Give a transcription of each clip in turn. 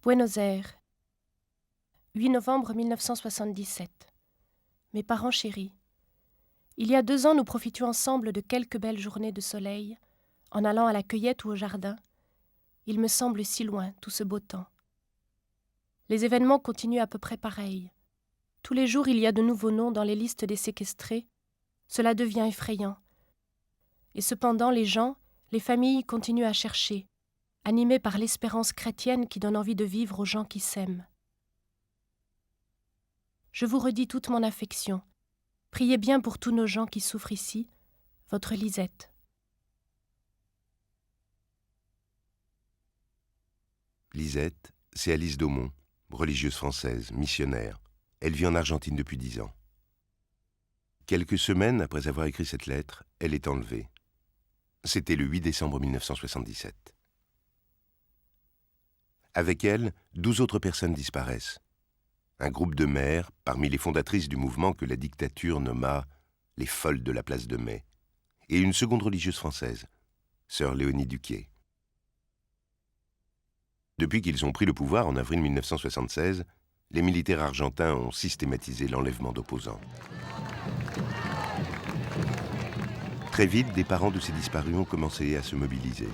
Buenos Aires, 8 novembre 1977. Mes parents chéris, il y a 2 ans, nous profitions ensemble de quelques belles journées de soleil, en allant à la cueillette ou au jardin. Il me semble si loin, tout ce beau temps. Les événements continuent à peu près pareils. Tous les jours, il y a de nouveaux noms dans les listes des séquestrés. Cela devient effrayant. Et cependant, les gens, les familles continuent à chercher, animés par l'espérance chrétienne qui donne envie de vivre aux gens qui s'aiment. Je vous redis toute mon affection. Priez bien pour tous nos gens qui souffrent ici. Votre Lisette. Lisette, c'est Alice Daumont, religieuse française, missionnaire. Elle vit en Argentine depuis 10 ans. Quelques semaines après avoir écrit cette lettre, elle est enlevée. C'était le 8 décembre 1977. Avec elle, 12 autres personnes disparaissent. Un groupe de mères, parmi les fondatrices du mouvement que la dictature nomma les folles de la place de Mai, et une seconde religieuse française, sœur Léonie Duquier. Depuis qu'ils ont pris le pouvoir en avril 1976, les militaires argentins ont systématisé l'enlèvement d'opposants. Très vite, des parents de ces disparus ont commencé à se mobiliser.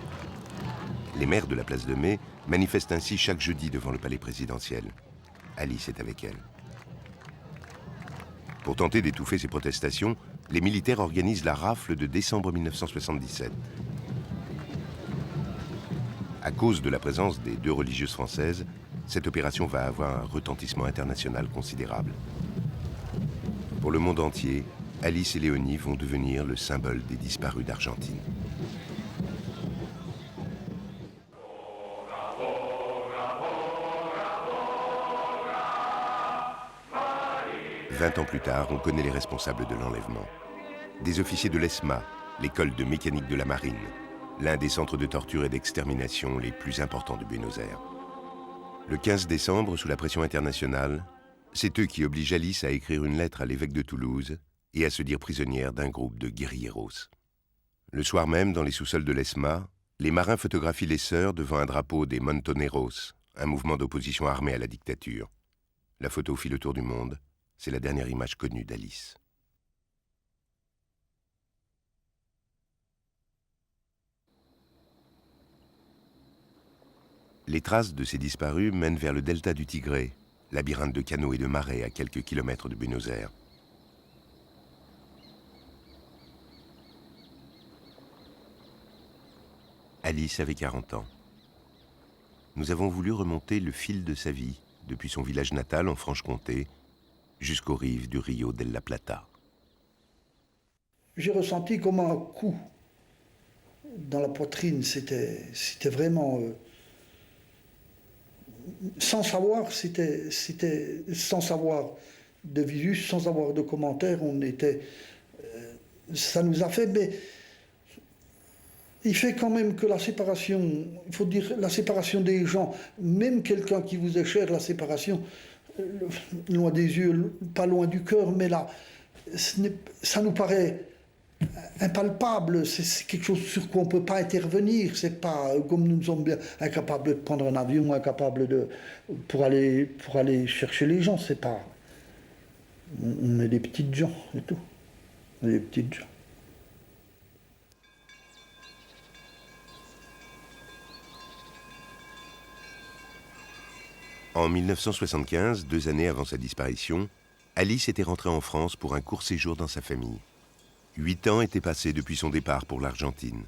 Les maires de la place de Mai manifestent ainsi chaque jeudi devant le palais présidentiel. Alice est avec elle. Pour tenter d'étouffer ces protestations, les militaires organisent la rafle de décembre 1977. À cause de la présence des 2 religieuses françaises, cette opération va avoir un retentissement international considérable. Pour le monde entier, Alice et Léonie vont devenir le symbole des disparus d'Argentine. « 20 ans plus tard, on connaît les responsables de l'enlèvement. Des officiers de l'ESMA, l'école de mécanique de la marine, l'un des centres de torture et d'extermination les plus importants de Buenos Aires. Le 15 décembre, sous la pression internationale, c'est eux qui obligent Alice à écrire une lettre à l'évêque de Toulouse et à se dire prisonnière d'un groupe de guérilleros. Le soir même, dans les sous-sols de l'ESMA, les marins photographient les sœurs devant un drapeau des Montoneros, un mouvement d'opposition armée à la dictature. La photo fit le tour du monde. C'est la dernière image connue d'Alice. Les traces de ces disparus mènent vers le delta du Tigré, labyrinthe de canaux et de marais à quelques kilomètres de Buenos Aires. Alice avait 40 ans. Nous avons voulu remonter le fil de sa vie, depuis son village natal en Franche-Comté, jusqu'aux rives du Rio della Plata. J'ai ressenti comme un coup dans la poitrine. C'était vraiment... sans savoir, c'était sans savoir de visu, sans avoir de commentaires, on était... ça nous a fait... Mais il fait quand même que la séparation, il faut dire la séparation des gens, même quelqu'un qui vous est cher, la séparation, loin des yeux, pas loin du cœur, mais là, ça nous paraît impalpable, c'est quelque chose sur quoi on ne peut pas intervenir, c'est pas comme nous sommes bien incapables de prendre un avion, incapables de pour aller chercher les gens, c'est pas... On est des petites gens, c'est tout. On est des petites gens. En 1975, 2 années avant sa disparition, Alice était rentrée en France pour un court séjour dans sa famille. 8 ans étaient passés depuis son départ pour l'Argentine.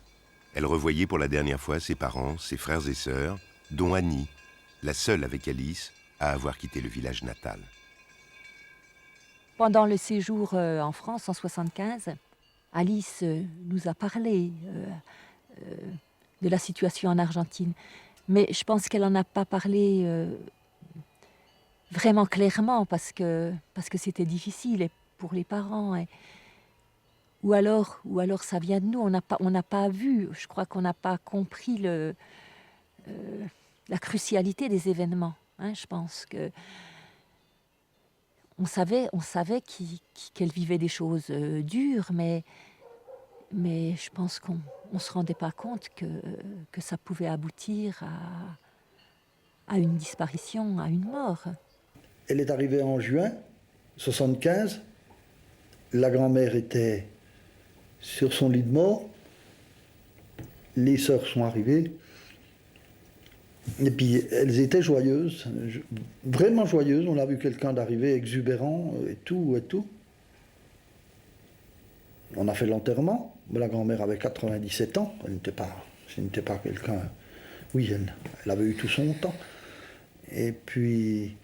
Elle revoyait pour la dernière fois ses parents, ses frères et sœurs, dont Annie, la seule avec Alice à avoir quitté le village natal. Pendant le séjour en France en 1975, Alice nous a parlé de la situation en Argentine. Mais je pense qu'elle n'en a pas parlé vraiment clairement parce que c'était difficile pour les parents. Ou alors ça vient de nous, on n'a pas vu, je crois qu'on n'a pas compris la crucialité des événements. Hein, je pense que on savait qu'elle vivait des choses dures, mais je pense qu'on ne se rendait pas compte que ça pouvait aboutir à une disparition, à une mort. Elle est arrivée en juin 75. La grand-mère était sur son lit de mort. Les sœurs sont arrivées. Et puis elles étaient joyeuses, vraiment joyeuses. On a vu quelqu'un d'arriver exubérant et tout. On a fait l'enterrement. La grand-mère avait 97 ans. Ce n'était pas quelqu'un... Oui, elle avait eu tout son temps. Et puis,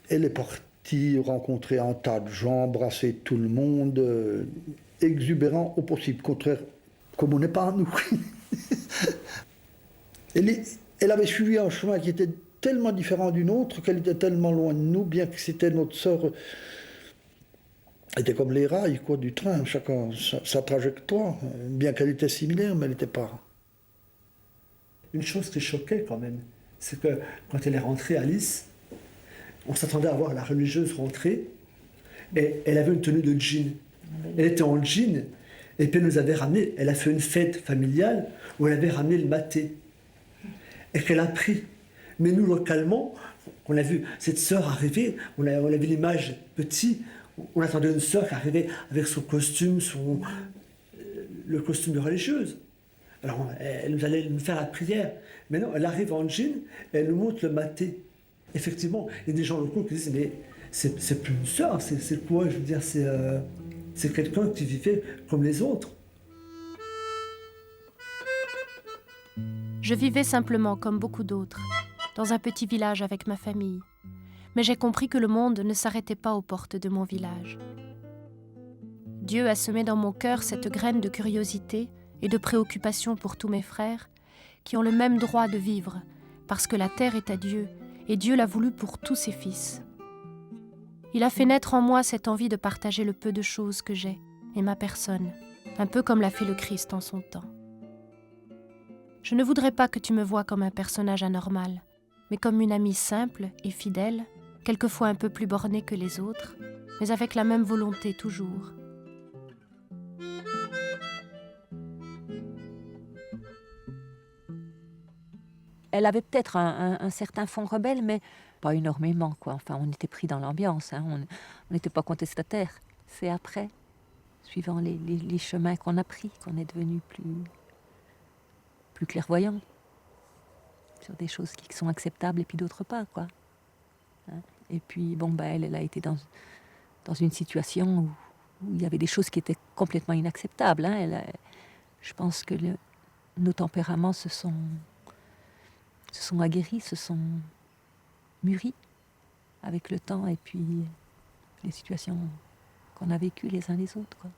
elle est partie rencontrer un tas de gens, embrasser tout le monde, exubérant au possible, contraire, comme on n'est pas à nous. Elle avait suivi un chemin qui était tellement différent d'une autre, qu'elle était tellement loin de nous, bien que c'était notre sœur. Était comme les rails quoi, du train, chacun sa trajectoire, bien qu'elle était similaire, mais elle n'était pas. Une chose qui choquait quand même, c'est que quand elle est rentrée, Alice, on s'attendait à voir la religieuse rentrer, et elle avait une tenue de jean. Elle était en jean, et puis elle a fait une fête familiale où elle avait ramené le maté, et qu'elle a pris. Mais nous, localement, on a vu cette sœur arriver, on a vu l'image petit, on attendait une sœur qui arrivait avec son costume, le costume de religieuse. Alors, elle allait nous faire la prière. Mais non, elle arrive en jean, et elle nous montre le maté. Effectivement, il y a des gens locaux qui disent, mais c'est plus une sœur, c'est quoi? Je veux dire, c'est quelqu'un qui vivait comme les autres. Je vivais simplement comme beaucoup d'autres, dans un petit village avec ma famille. Mais j'ai compris que le monde ne s'arrêtait pas aux portes de mon village. Dieu a semé dans mon cœur cette graine de curiosité et de préoccupation pour tous mes frères, qui ont le même droit de vivre, parce que la terre est à Dieu, et Dieu l'a voulu pour tous ses fils. Il a fait naître en moi cette envie de partager le peu de choses que j'ai, et ma personne, un peu comme l'a fait le Christ en son temps. Je ne voudrais pas que tu me vois comme un personnage anormal, mais comme une amie simple et fidèle, quelquefois un peu plus bornée que les autres, mais avec la même volonté toujours. Elle avait peut-être un certain fond rebelle, mais pas énormément, quoi. Enfin, on était pris dans l'ambiance, hein. On n'était pas contestataires. C'est après, suivant les chemins qu'on a pris, qu'on est devenu plus clairvoyant sur des choses qui sont acceptables et puis d'autres pas, quoi. Hein. Et puis, bon, elle a été dans une situation où il y avait des choses qui étaient complètement inacceptables, hein. Je pense que nos tempéraments se sont aguerris, se sont mûris avec le temps et puis les situations qu'on a vécues les uns les autres, quoi.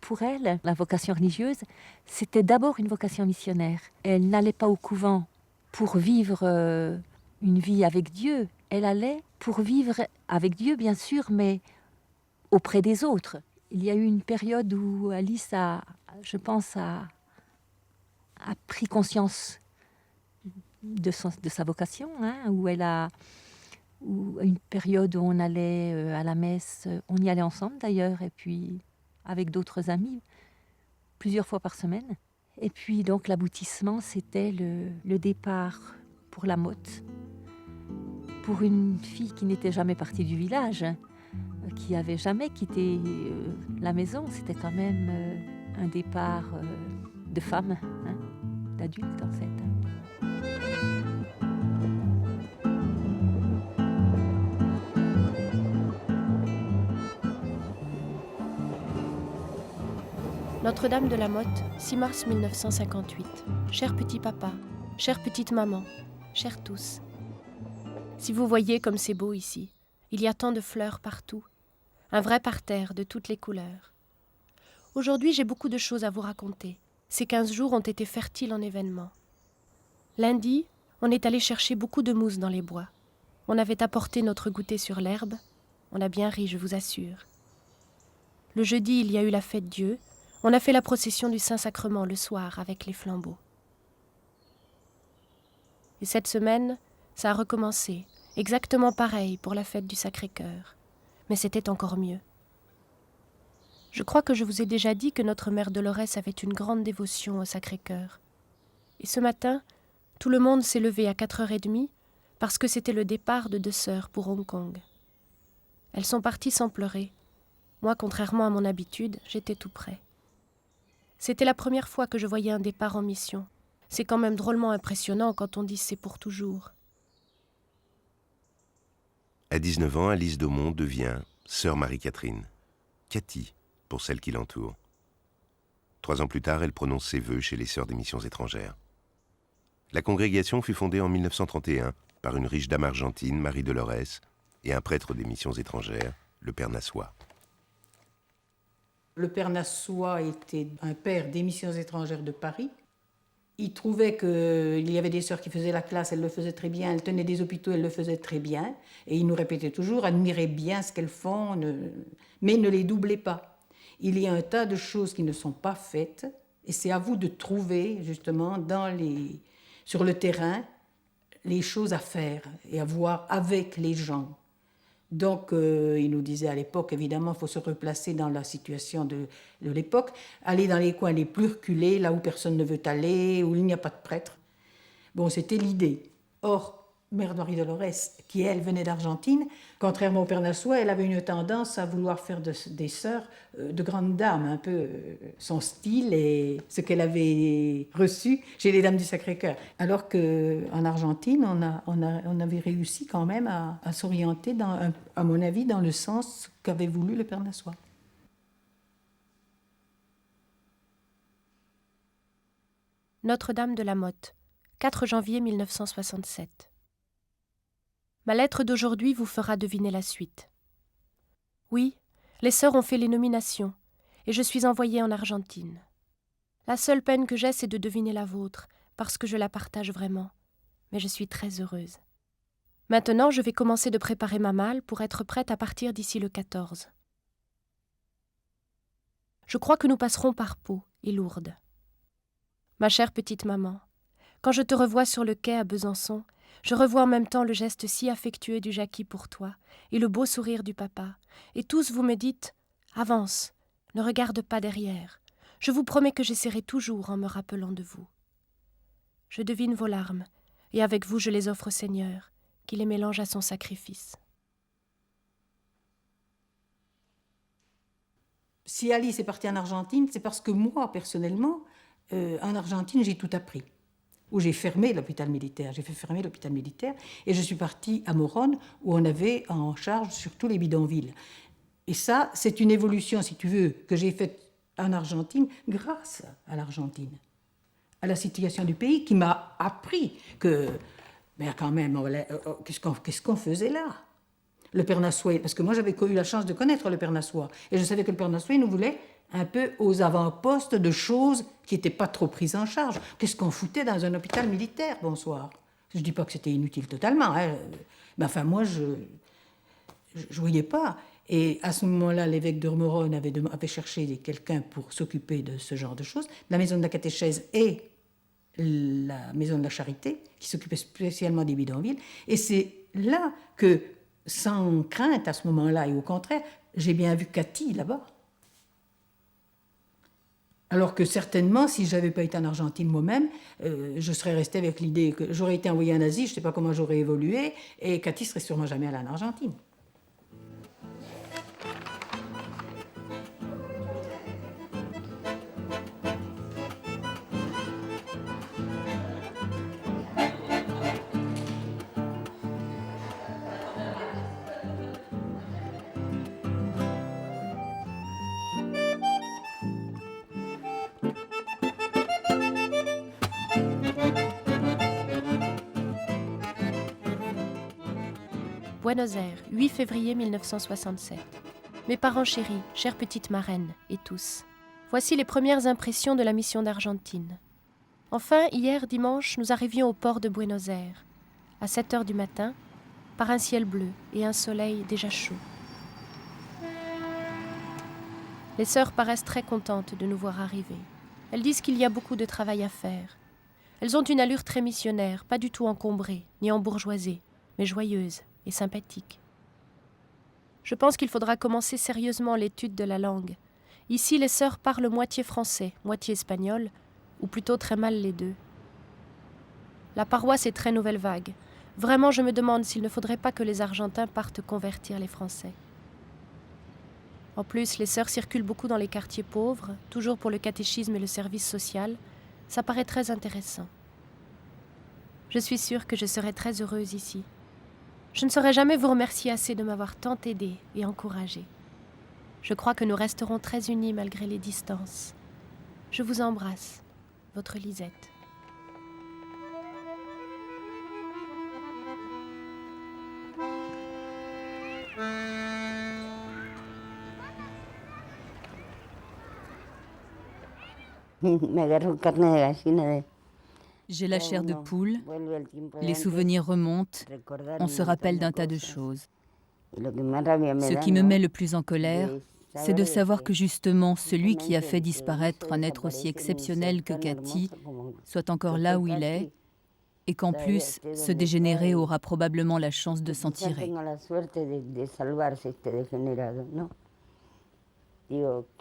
Pour elle, la vocation religieuse, c'était d'abord une vocation missionnaire. Elle n'allait pas au couvent pour vivre une vie avec Dieu. Elle allait pour vivre avec Dieu, bien sûr, mais auprès des autres. Il y a eu une période où Alice a pris conscience de sa vocation, hein, où une période où on allait à la messe, on y allait ensemble d'ailleurs, et puis avec d'autres amis, plusieurs fois par semaine. Et puis donc l'aboutissement, c'était le départ pour la Motte, pour une fille qui n'était jamais partie du village, qui n'avait jamais quitté la maison. C'était quand même un départ de femme, hein, d'adulte en fait. Notre-Dame de la Motte, 6 mars 1958. Cher petit papa, chère petite maman, chers tous. Si vous voyez comme c'est beau ici, il y a tant de fleurs partout, un vrai parterre de toutes les couleurs. Aujourd'hui, j'ai beaucoup de choses à vous raconter. Ces 15 jours ont été fertiles en événements. Lundi, on est allé chercher beaucoup de mousse dans les bois. On avait apporté notre goûter sur l'herbe. On a bien ri, je vous assure. Le jeudi, il y a eu la fête Dieu. On a fait la procession du Saint-Sacrement le soir avec les flambeaux. Et cette semaine, ça a recommencé, exactement pareil pour la fête du Sacré-Cœur. Mais c'était encore mieux. Je crois que je vous ai déjà dit que notre mère Dolores avait une grande dévotion au Sacré-Cœur. Et ce matin, tout le monde s'est levé à 4h30 parce que c'était le départ de 2 sœurs pour Hong Kong. Elles sont parties sans pleurer. Moi, contrairement à mon habitude, j'étais tout près. C'était la première fois que je voyais un départ en mission. C'est quand même drôlement impressionnant quand on dit c'est pour toujours. À 19 ans, Alice Daumont devient sœur Marie-Catherine, Cathy pour celles qui l'entourent. 3 ans plus tard, elle prononce ses vœux chez les Sœurs des Missions étrangères. La congrégation fut fondée en 1931 par une riche dame argentine, Marie Dolores, et un prêtre des Missions étrangères, le Père Nassois. Le Père Nassois était un père des Missions étrangères de Paris. Il trouvait qu'il y avait des sœurs qui faisaient la classe, elles le faisaient très bien, elles tenaient des hôpitaux, elles le faisaient très bien. Et il nous répétait toujours, admirez bien ce qu'elles font, mais ne les doublez pas. Il y a un tas de choses qui ne sont pas faites, et c'est à vous de trouver, justement, sur le terrain, les choses à faire et à voir avec les gens. Donc, il nous disait à l'époque, évidemment, il faut se replacer dans la situation de l'époque, aller dans les coins les plus reculés, là où personne ne veut aller, où il n'y a pas de prêtre. Bon, c'était l'idée. Or, Mère Marie Dolores, qui elle venait d'Argentine, contrairement au Père Nassois, elle avait une tendance à vouloir faire des sœurs de grandes dames, un peu son style et ce qu'elle avait reçu chez les Dames du Sacré-Cœur. Alors qu'en Argentine, on avait réussi quand même à s'orienter, à mon avis, dans le sens qu'avait voulu le Père Nassois. Notre-Dame de la Motte, 4 janvier 1967. Ma lettre d'aujourd'hui vous fera deviner la suite. Oui, les sœurs ont fait les nominations, et je suis envoyée en Argentine. La seule peine que j'ai, c'est de deviner la vôtre, parce que je la partage vraiment, mais je suis très heureuse. Maintenant, je vais commencer de préparer ma malle pour être prête à partir d'ici le 14. Je crois que nous passerons par Pau et Lourdes. Ma chère petite maman, quand je te revois sur le quai à Besançon, je revois en même temps le geste si affectueux du Jackie pour toi et le beau sourire du papa. Et tous vous me dites « Avance, ne regarde pas derrière. Je vous promets que j'essaierai toujours en me rappelant de vous. » Je devine vos larmes, et avec vous je les offre au Seigneur, qui les mélange à son sacrifice. Si Alice est partie en Argentine, c'est parce que moi, personnellement, en Argentine, j'ai tout appris. Où j'ai fermé l'hôpital militaire. J'ai fait fermer l'hôpital militaire et je suis partie à Morone où on avait en charge surtout les bidonvilles. Et ça, c'est une évolution, si tu veux, que j'ai faite en Argentine grâce à l'Argentine, à la situation du pays qui m'a appris que, ben quand même, qu'est-ce qu'on faisait là? Le Père Nassois, parce que moi j'avais eu la chance de connaître le Père Nassois et je savais que le Père Nassois nous voulait un peu aux avant-postes de choses qui n'étaient pas trop prises en charge. Qu'est-ce qu'on foutait dans un hôpital militaire, bonsoir? Je ne dis pas que c'était inutile totalement, hein. Mais enfin, moi, je voyais pas. Et à ce moment-là, l'évêque de Morone avait cherché quelqu'un pour s'occuper de ce genre de choses. La maison de la catéchèse et la maison de la charité, qui s'occupait spécialement des bidonvilles. Et c'est là que, sans crainte à ce moment-là, et au contraire, j'ai bien vu Cathy là-bas. Alors que certainement, si je n'avais pas été en Argentine moi-même, je serais restée avec l'idée que j'aurais été envoyée en Asie, je ne sais pas comment j'aurais évolué, et Cathy serait sûrement jamais allée en Argentine. Buenos Aires, 8 février 1967. Mes parents chéris, chère petite marraine, et tous. Voici les premières impressions de la mission d'Argentine. Enfin, hier, dimanche, nous arrivions au port de Buenos Aires, à 7h du matin, par un ciel bleu et un soleil déjà chaud. Les sœurs paraissent très contentes de nous voir arriver. Elles disent qu'il y a beaucoup de travail à faire. Elles ont une allure très missionnaire, pas du tout encombrée, ni embourgeoisée, mais joyeuse et sympathique. Je pense qu'il faudra commencer sérieusement l'étude de la langue Ici, les sœurs parlent moitié français, moitié espagnol, ou plutôt très mal les deux. La paroisse est très nouvelle vague. Vraiment, je me demande s'il ne faudrait pas que les Argentins partent convertir les Français. En plus, les sœurs circulent beaucoup dans les quartiers pauvres, toujours pour le catéchisme et le service social. Ça paraît très intéressant. Je suis sûre que je serai très heureuse ici. Je ne saurais jamais vous remercier assez de m'avoir tant aidée et encouragée. Je crois que nous resterons très unis malgré les distances. Je vous embrasse, votre Lisette. J'ai la chair de poule, les souvenirs remontent, on se rappelle d'un tas de choses. Ce qui me met le plus en colère, c'est de savoir que justement celui qui a fait disparaître un être aussi exceptionnel que Cathy soit encore là où il est, et qu'en plus, ce dégénéré aura probablement la chance de s'en tirer.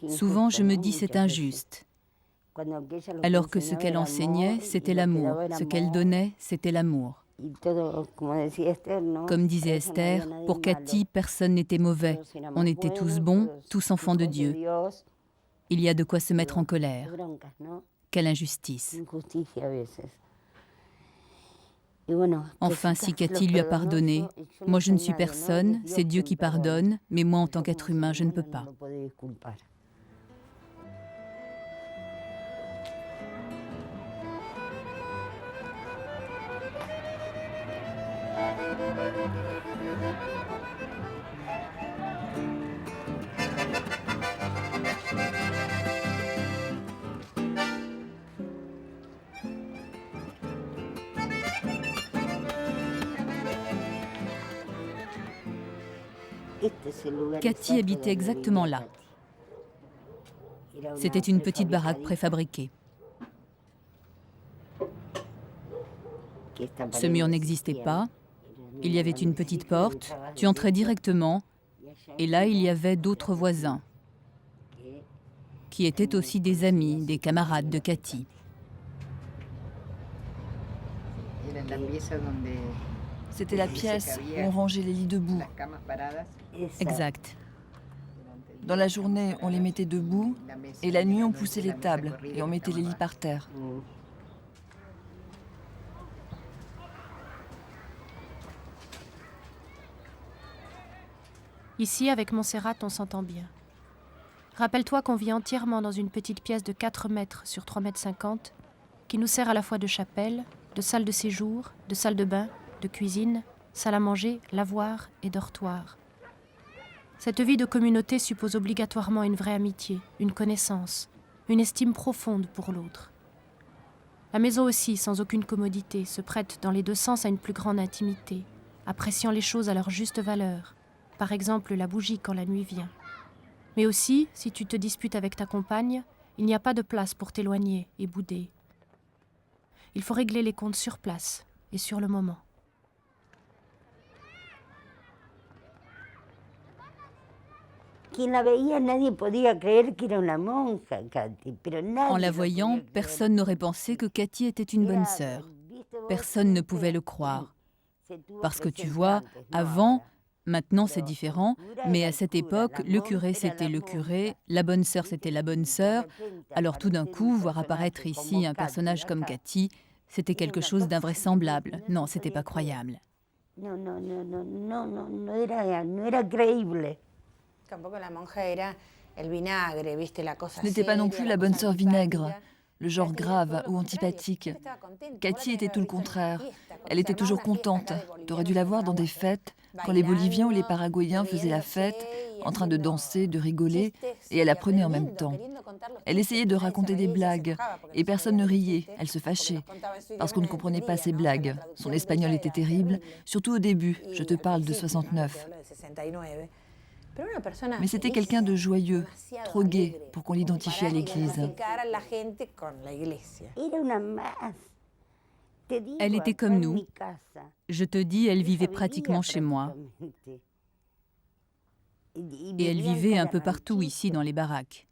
Souvent, je me dis c'est injuste, alors que ce qu'elle enseignait, c'était l'amour, ce qu'elle donnait, c'était l'amour. Comme disait Esther, pour Cathy, personne n'était mauvais. On était tous bons, tous enfants de Dieu. Il y a de quoi se mettre en colère. Quelle injustice. Enfin, si Cathy lui a pardonné, moi je ne suis personne, c'est Dieu qui pardonne, mais moi en tant qu'être humain, je ne peux pas. Cathy habitait exactement là. C'était une petite baraque préfabriquée. Ce mur n'existait pas. Il y avait une petite porte. Tu entrais directement. Et là, il y avait d'autres voisins, qui étaient aussi des amis, des camarades de Cathy. C'était la pièce où on rangeait les lits debout. Exact. Dans la journée, on les mettait debout, et la nuit, on poussait les tables et on mettait les lits par terre. Ici, avec Montserrat, on s'entend bien. Rappelle-toi qu'on vit entièrement dans une petite pièce de 4 mètres sur 3,50 mètres, qui nous sert à la fois de chapelle, de salle de séjour, de salle de bain, de cuisine, salle à manger, lavoir et dortoir. Cette vie de communauté suppose obligatoirement une vraie amitié, une connaissance, une estime profonde pour l'autre. La maison aussi, sans aucune commodité, se prête dans les deux sens à une plus grande intimité, appréciant les choses à leur juste valeur, par exemple la bougie quand la nuit vient. Mais aussi, si tu te disputes avec ta compagne, il n'y a pas de place pour t'éloigner et bouder. Il faut régler les comptes sur place et sur le moment. En la voyant, personne n'aurait pensé que Cathy était une bonne sœur. Personne ne pouvait le croire. Parce que tu vois, avant, maintenant c'est différent, mais à cette époque, le curé c'était le curé, la bonne sœur c'était la bonne sœur. Alors tout d'un coup, voir apparaître ici un personnage comme Cathy, c'était quelque chose d'invraisemblable. Non, c'était pas croyable. Ce n'était pas non plus la bonne sœur vinaigre, le genre grave ou antipathique. Cathy était tout le contraire. Elle était toujours contente. T'aurais dû la voir dans des fêtes, quand les Boliviens ou les Paraguayens faisaient la fête, en train de danser, de rigoler, et elle apprenait en même temps. Elle essayait de raconter des blagues, et personne ne riait, elle se fâchait, parce qu'on ne comprenait pas ses blagues. Son espagnol était terrible, surtout au début, je te parle de 69. Mais c'était quelqu'un de joyeux, trop gai pour qu'on l'identifie à l'église. Elle était comme nous. Je te dis, elle vivait pratiquement chez moi. Et elle vivait un peu partout ici dans les baraques.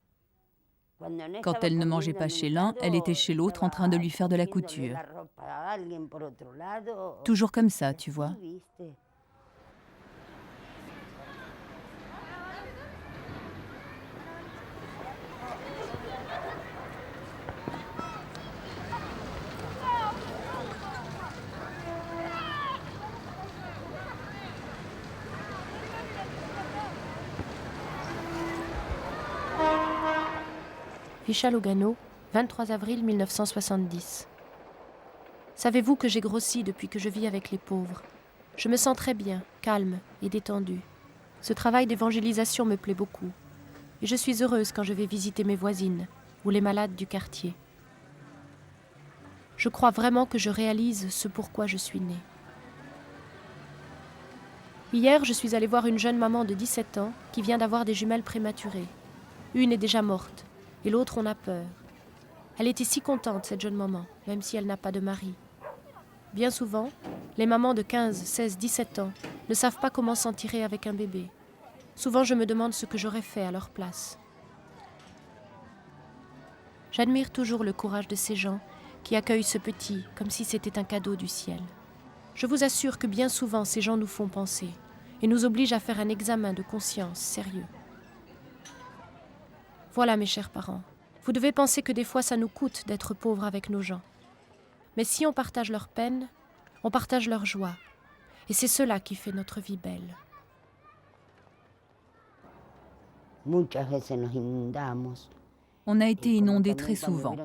Quand elle ne mangeait pas chez l'un, elle était chez l'autre en train de lui faire de la couture. Toujours comme ça, tu vois. Ficha Lugano, 23 avril 1970. Savez-vous que j'ai grossi depuis que je vis avec les pauvres? Je me sens très bien, calme et détendue. Ce travail d'évangélisation me plaît beaucoup. Et je suis heureuse quand je vais visiter mes voisines ou les malades du quartier. Je crois vraiment que je réalise ce pourquoi je suis née. Hier, je suis allée voir une jeune maman de 17 ans qui vient d'avoir des jumelles prématurées. Une est déjà morte. Et l'autre, on a peur. Elle était si contente, cette jeune maman, même si elle n'a pas de mari. Bien souvent, les mamans de 15, 16, 17 ans ne savent pas comment s'en tirer avec un bébé. Souvent, je me demande ce que j'aurais fait à leur place. J'admire toujours le courage de ces gens qui accueillent ce petit comme si c'était un cadeau du ciel. Je vous assure que bien souvent, ces gens nous font penser et nous obligent à faire un examen de conscience sérieux. Voilà, mes chers parents, vous devez penser que des fois ça nous coûte d'être pauvres avec nos gens. Mais si on partage leur peine, on partage leur joie. Et c'est cela qui fait notre vie belle. On a été inondés très souvent.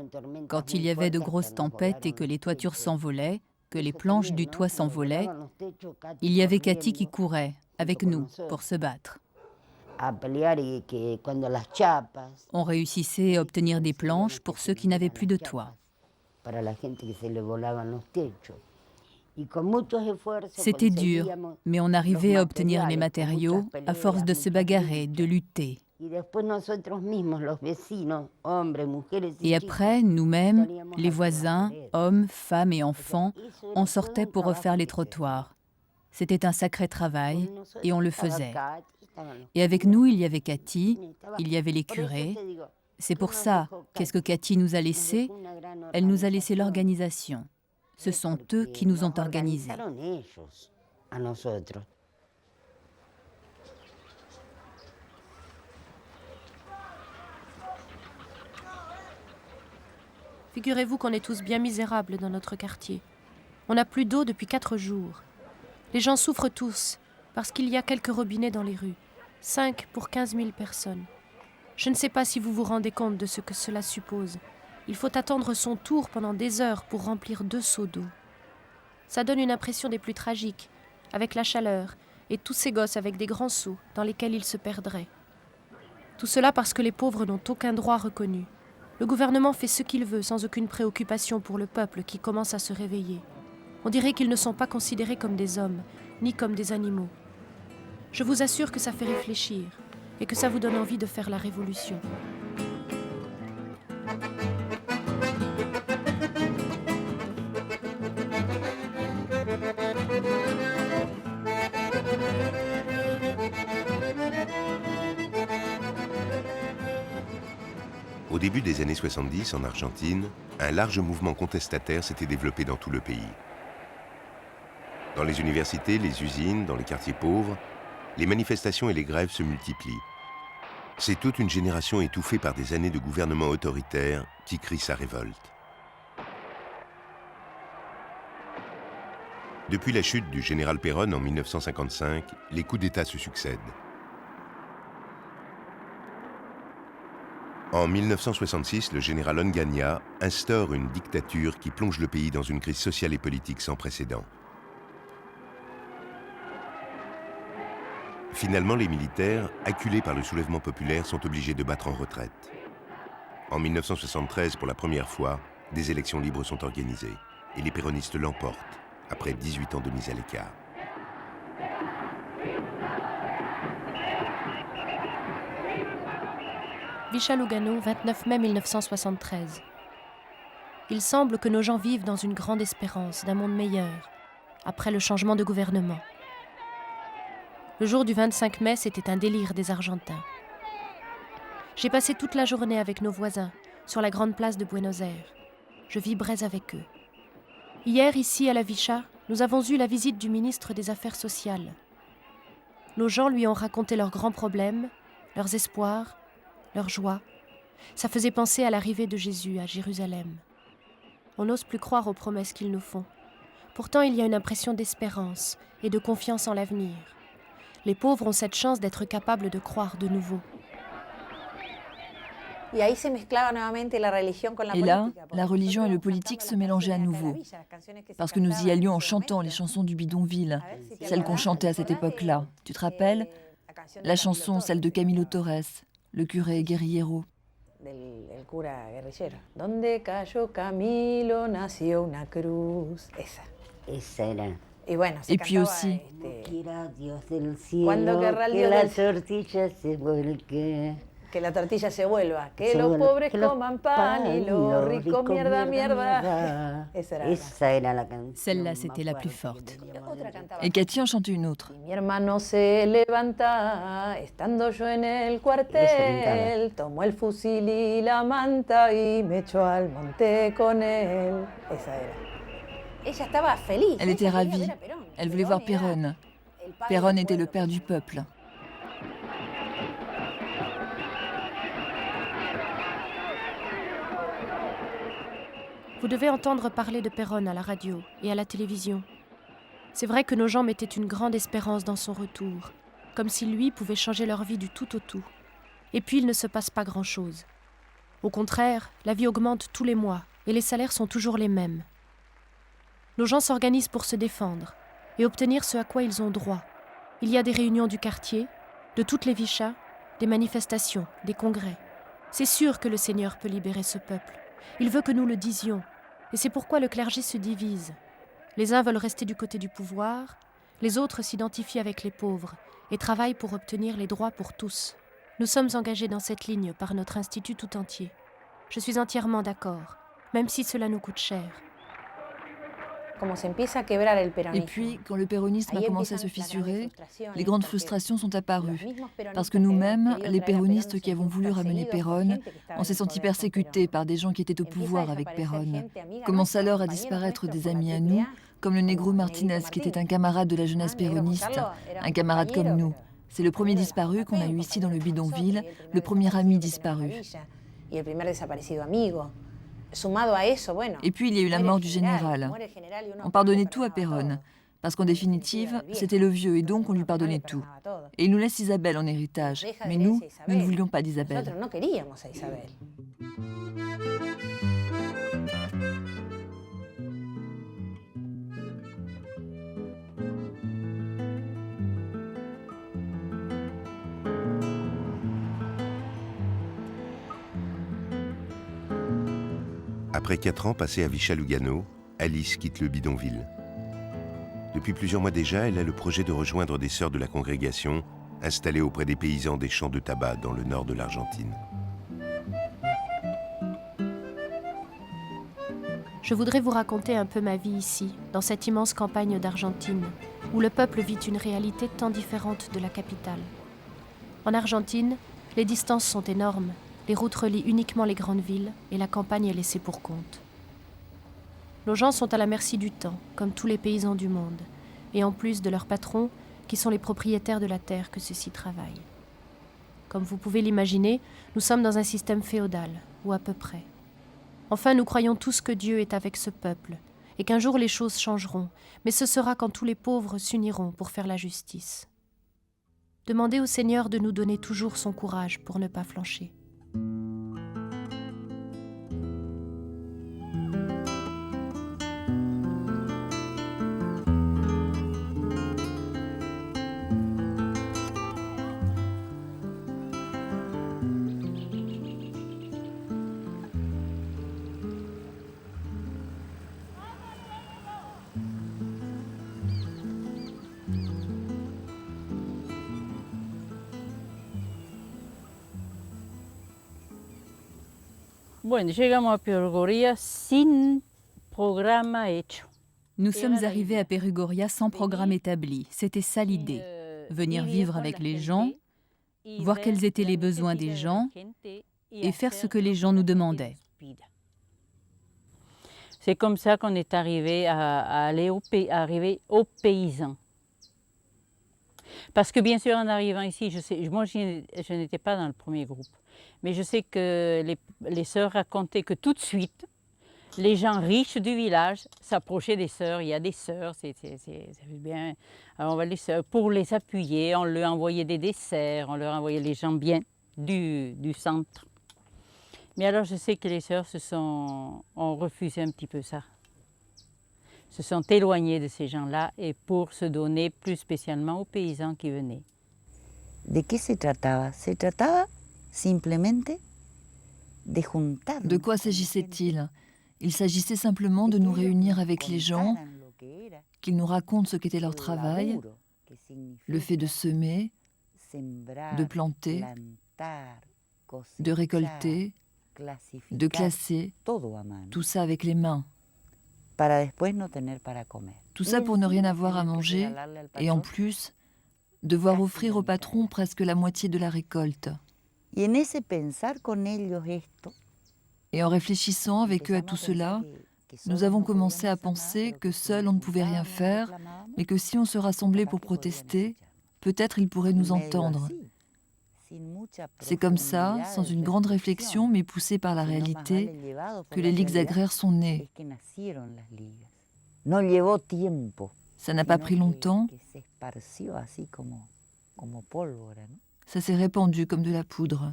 Quand il y avait de grosses tempêtes et que les toitures s'envolaient, que les planches du toit s'envolaient, il y avait Cathy qui courait avec nous pour se battre. On réussissait à obtenir des planches pour ceux qui n'avaient plus de toit. C'était dur, mais on arrivait à obtenir les matériaux à force de se bagarrer, de lutter. Et après, nous-mêmes, les voisins, hommes, femmes et enfants, on sortait pour refaire les trottoirs. C'était un sacré travail et on le faisait. Et avec nous, il y avait Cathy, il y avait les curés. C'est pour ça, qu'est-ce que Cathy nous a laissé? Elle nous a laissé l'organisation. Ce sont eux qui nous ont organisés. Figurez-vous qu'on est tous bien misérables dans notre quartier. On n'a plus d'eau depuis 4 jours. Les gens souffrent tous parce qu'il y a quelques robinets dans les rues. 5 pour 15 000 personnes. Je ne sais pas si vous vous rendez compte de ce que cela suppose. Il faut attendre son tour pendant des heures pour remplir 2 seaux d'eau. Ça donne une impression des plus tragiques, avec la chaleur et tous ces gosses avec des grands seaux dans lesquels ils se perdraient. Tout cela parce que les pauvres n'ont aucun droit reconnu. Le gouvernement fait ce qu'il veut sans aucune préoccupation pour le peuple qui commence à se réveiller. On dirait qu'ils ne sont pas considérés comme des hommes, ni comme des animaux. Je vous assure que ça fait réfléchir et que ça vous donne envie de faire la révolution. Au début des années 70, en Argentine, un large mouvement contestataire s'était développé dans tout le pays. Dans les universités, les usines, dans les quartiers pauvres, les manifestations et les grèves se multiplient. C'est toute une génération étouffée par des années de gouvernement autoritaire qui crie sa révolte. Depuis la chute du général Perón en 1955, les coups d'État se succèdent. En 1966, le général Onganía instaure une dictature qui plonge le pays dans une crise sociale et politique sans précédent. Finalement, les militaires, acculés par le soulèvement populaire, sont obligés de battre en retraite. En 1973, pour la première fois, des élections libres sont organisées et les péronistes l'emportent, après 18 ans de mise à l'écart. Ficha Lugano, 29 mai 1973. Il semble que nos gens vivent dans une grande espérance d'un monde meilleur, après le changement de gouvernement. Le jour du 25 mai, c'était un délire des Argentins. J'ai passé toute la journée avec nos voisins, sur la grande place de Buenos Aires. Je vibrais avec eux. Hier, ici, à la Vicha, nous avons eu la visite du ministre des Affaires sociales. Nos gens lui ont raconté leurs grands problèmes, leurs espoirs, leurs joies. Ça faisait penser à l'arrivée de Jésus à Jérusalem. On n'ose plus croire aux promesses qu'ils nous font. Pourtant, il y a une impression d'espérance et de confiance en l'avenir. Les pauvres ont cette chance d'être capables de croire de nouveau. Et là, la religion et le politique se mélangeaient à nouveau, parce que nous y allions en chantant les chansons du bidonville, celles qu'on chantait à cette époque-là. Tu te rappelles? La chanson, celle de Camilo Torres, le curé guerriero. Donde cayó Camilo nació una cruz. Esa era. Et puis aussi, Cuando querrá el Dios del que la tortilla se vuelva, que los pobres coman pan y los ricos mierda, mierda. Esa era la canción. Celle-là, c'était la plus forte. Et Cathy en chantait une autre. Mi hermano se levanta, estando yo en el cuartel, tomó el fusil y la manta y me echó al monte con él. Esa era. Ella estaba feliz. Elle était ravie. Elle voulait voir Perón. Perón était le père du peuple. Vous devez entendre parler de Perón à la radio et à la télévision. C'est vrai que nos gens mettaient une grande espérance dans son retour, comme si lui pouvait changer leur vie du tout au tout. Et puis il ne se passe pas grand-chose. Au contraire, la vie augmente tous les mois et les salaires sont toujours les mêmes. Nos gens s'organisent pour se défendre et obtenir ce à quoi ils ont droit. Il y a des réunions du quartier, de toutes les vichas, des manifestations, des congrès. C'est sûr que le Seigneur peut libérer ce peuple. Il veut que nous le disions. Et c'est pourquoi le clergé se divise. Les uns veulent rester du côté du pouvoir, les autres s'identifient avec les pauvres et travaillent pour obtenir les droits pour tous. Nous sommes engagés dans cette ligne par notre institut tout entier. Je suis entièrement d'accord, même si cela nous coûte cher. Et puis, quand le péronisme a commencé à se fissurer, les grandes frustrations sont apparues. Parce que nous-mêmes, les péronistes qui avons voulu ramener Perón, on s'est sentis persécutés par des gens qui étaient au pouvoir avec Perón. Commencent alors à disparaître des amis à nous, comme le Negro Martinez, qui était un camarade de la jeunesse péroniste, un camarade comme nous. C'est le premier disparu qu'on a eu ici dans le bidonville, le premier ami disparu. Et puis il y a eu la mort du général. On pardonnait tout à Perón, parce qu'en définitive, c'était le vieux et donc on lui pardonnait tout. Et il nous laisse Isabelle en héritage, mais nous ne voulions pas d'Isabelle. Après 4 ans passés à Vicha Lugano, Alice quitte le bidonville. Depuis plusieurs mois déjà, elle a le projet de rejoindre des sœurs de la congrégation installées auprès des paysans des champs de tabac dans le nord de l'Argentine. Je voudrais vous raconter un peu ma vie ici, dans cette immense campagne d'Argentine, où le peuple vit une réalité tant différente de la capitale. En Argentine, les distances sont énormes. Les routes relient uniquement les grandes villes et la campagne est laissée pour compte. Nos gens sont à la merci du temps, comme tous les paysans du monde, et en plus de leurs patrons, qui sont les propriétaires de la terre que ceux-ci travaillent. Comme vous pouvez l'imaginer, nous sommes dans un système féodal, ou à peu près. Enfin, nous croyons tous que Dieu est avec ce peuple, et qu'un jour les choses changeront, mais ce sera quand tous les pauvres s'uniront pour faire la justice. Demandez au Seigneur de nous donner toujours son courage pour ne pas flancher. Nous sommes arrivés à Perugoria sans programme établi. C'était ça l'idée. Venir vivre avec les gens, voir quels étaient les besoins des gens et faire ce que les gens nous demandaient. C'est comme ça qu'on est arrivé à arriver aux paysans. Parce que bien sûr, en arrivant ici, moi je n'étais pas dans le premier groupe, mais je sais que les sœurs racontaient que tout de suite, les gens riches du village s'approchaient des sœurs. Il y a des sœurs, c'est bien. Alors on va pour les appuyer, on leur envoyait des desserts, on leur envoyait les gens bien du centre. Mais alors je sais que les sœurs ont refusé un petit peu ça. Se sont éloignées de ces gens-là et pour se donner plus spécialement aux paysans qui venaient. ¿De qué se trataba? Se trataba simplemente de juntarnos. De quoi s'agissait-il? Il s'agissait simplement de nous réunir avec les gens, qu'ils nous racontent ce qu'était leur travail, le fait de semer, de planter, de récolter, de classer, tout ça avec les mains. Tout ça pour ne rien avoir à manger et en plus, devoir offrir au patron presque la moitié de la récolte. Et en réfléchissant avec eux à tout cela, nous avons commencé à penser que seul on ne pouvait rien faire, mais que si on se rassemblait pour protester, peut-être ils pourraient nous entendre. C'est comme ça, sans une grande réflexion, mais poussés par la réalité, que les ligues agraires sont nées. Ça n'a pas pris longtemps. Ça s'est répandu comme de la poudre.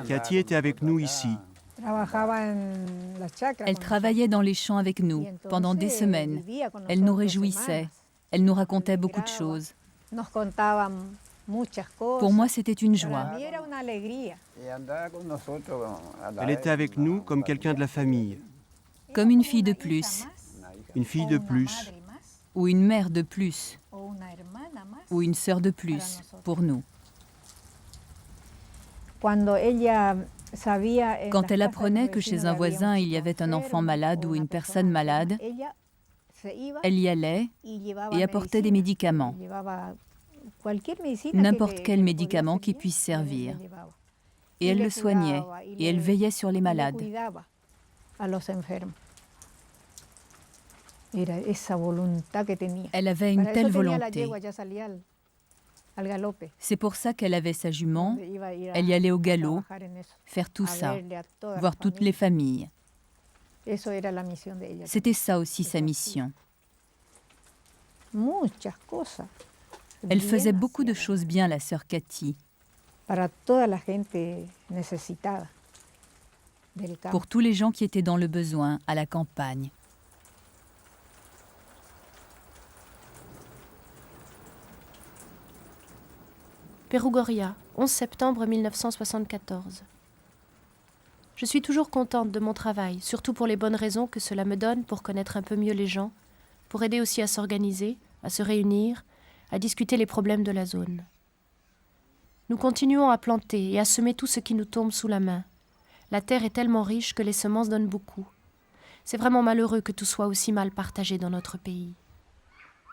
Cathy était avec nous ici. Elle travaillait dans les champs avec nous pendant des semaines. Elle nous réjouissait. Elle nous racontait beaucoup de choses. Pour moi, c'était une joie. Elle était avec nous comme quelqu'un de la famille. Comme une fille de plus. Une fille de plus. Ou une mère de plus. Ou une sœur de plus pour nous. Quand elle apprenait que chez un voisin il y avait un enfant malade ou une personne malade, elle y allait et apportait des médicaments, n'importe quel médicament qui puisse servir. Et elle le soignait et elle veillait sur les malades. Elle avait une telle volonté. C'est pour ça qu'elle avait sa jument, elle y allait au galop, faire tout ça, voir toutes les familles. C'était ça aussi sa mission. Elle faisait beaucoup de choses bien, la sœur Cathy. Pour tous les gens qui étaient dans le besoin, à la campagne. Perugoria, 11 septembre 1974. Je suis toujours contente de mon travail, surtout pour les bonnes raisons que cela me donne pour connaître un peu mieux les gens, pour aider aussi à s'organiser, à se réunir, à discuter les problèmes de la zone. Nous continuons à planter et à semer tout ce qui nous tombe sous la main. La terre est tellement riche que les semences donnent beaucoup. C'est vraiment malheureux que tout soit aussi mal partagé dans notre pays.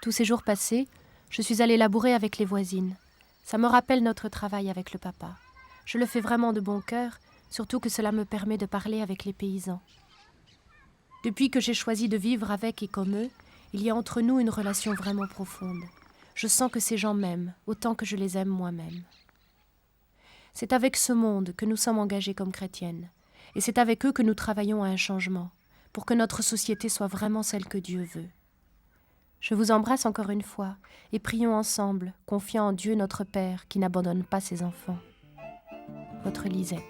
Tous ces jours passés, je suis allée labourer avec les voisines. Ça me rappelle notre travail avec le papa. Je le fais vraiment de bon cœur, surtout que cela me permet de parler avec les paysans. Depuis que j'ai choisi de vivre avec et comme eux, il y a entre nous une relation vraiment profonde. Je sens que ces gens m'aiment, autant que je les aime moi-même. C'est avec ce monde que nous sommes engagés comme chrétiennes, et c'est avec eux que nous travaillons à un changement, pour que notre société soit vraiment celle que Dieu veut. Je vous embrasse encore une fois et prions ensemble, confiant en Dieu notre Père qui n'abandonne pas ses enfants. Votre Lisette.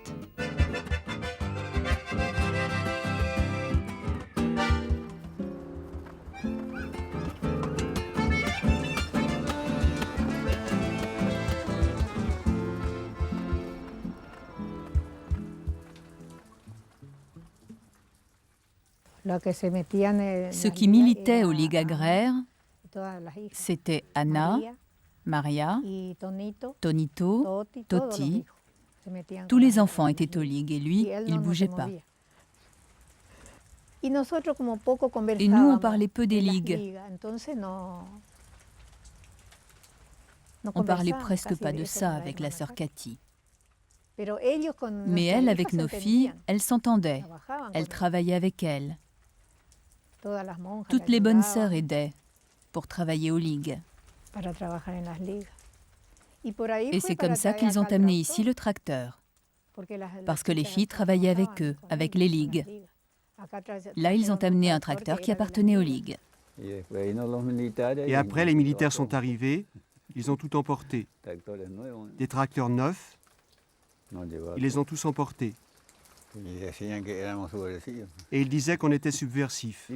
Ceux qui militaient aux ligues agraires, c'était Anna, Maria, Tonito, Toti. Tous les enfants étaient aux ligues et lui, il ne bougeait pas. Et nous, on parlait peu des ligues. On parlait presque pas de ça avec la sœur Cathy. Mais elle, avec nos filles, elle s'entendait. Elle travaillait avec elles. Toutes les bonnes sœurs aidaient pour travailler aux ligues. Et c'est comme ça qu'ils ont amené ici le tracteur. Parce que les filles travaillaient avec eux, avec les ligues. Là, ils ont amené un tracteur qui appartenait aux ligues. Et après, les militaires sont arrivés, ils ont tout emporté. Des tracteurs neufs, ils les ont tous emportés. Et ils disaient qu'on était subversifs.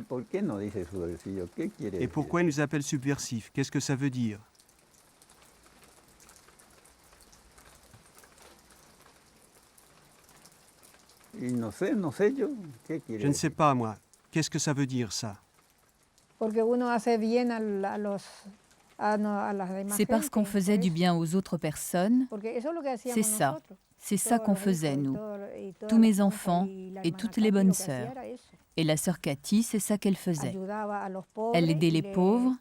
Et pourquoi ils nous appellent subversifs? Qu'est-ce que ça veut dire? Je ne sais pas, moi. Qu'est-ce que ça veut dire, ça? C'est parce qu'on faisait du bien aux autres personnes. C'est ça qu'on faisait, nous. Tous mes enfants et toutes les bonnes sœurs. Et la sœur Cathy, c'est ça qu'elle faisait. Elle aidait les pauvres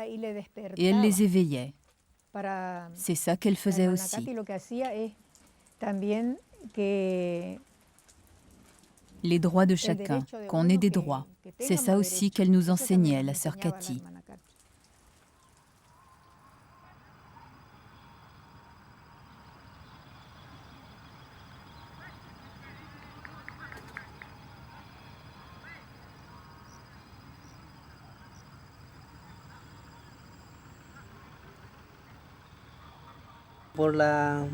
et elle les éveillait. C'est ça qu'elle faisait aussi. Les droits de chacun, qu'on ait des droits. C'est ça aussi qu'elle nous enseignait, la sœur Cathy. Por la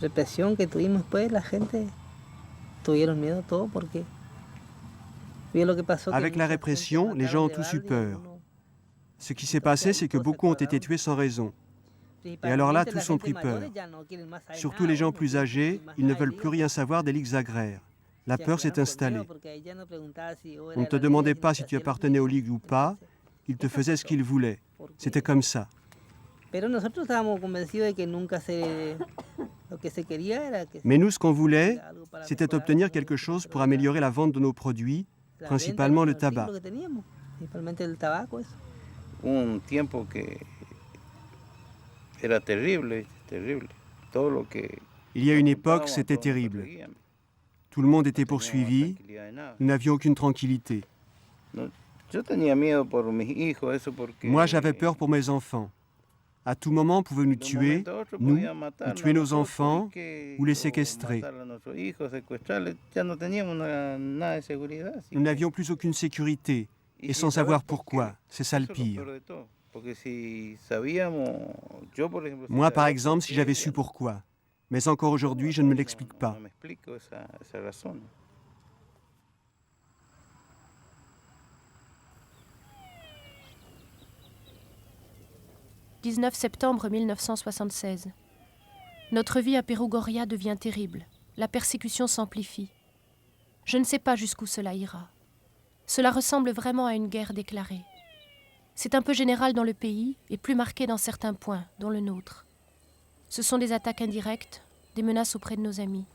represión que tuvimos, pues la gente tuvieron miedo todo porque vio lo que pasó. Avec la répression, les gens ont tous eu peur. Ce qui s'est passé, c'est que beaucoup ont été tués sans raison. Et alors là, tous ont pris peur. Surtout les gens plus âgés, ils ne veulent plus rien savoir des ligues agraires. La peur s'est installée. On ne te demandait pas si tu appartenais aux ligues ou pas, ils te faisaient ce qu'ils voulaient. C'était comme ça. Mais nous, ce qu'on voulait, c'était obtenir quelque chose pour améliorer la vente de nos produits, principalement le tabac. Il y a une époque, c'était terrible. Tout le monde était poursuivi, nous n'avions aucune tranquillité. Moi, j'avais peur pour mes enfants. À tout moment, on pouvait nous tuer, nous, ou tuer nos enfants, ou les séquestrer. Nous n'avions plus aucune sécurité, et sans savoir pourquoi. C'est ça le pire. Moi, par exemple, si j'avais su pourquoi. Mais encore aujourd'hui, je ne me l'explique pas. 19 septembre 1976. Notre vie à Perugoria devient terrible. La persécution s'amplifie. Je ne sais pas jusqu'où cela ira. Cela ressemble vraiment à une guerre déclarée. C'est un peu général dans le pays et plus marqué dans certains points, dont le nôtre. Ce sont des attaques indirectes, des menaces auprès de nos amis.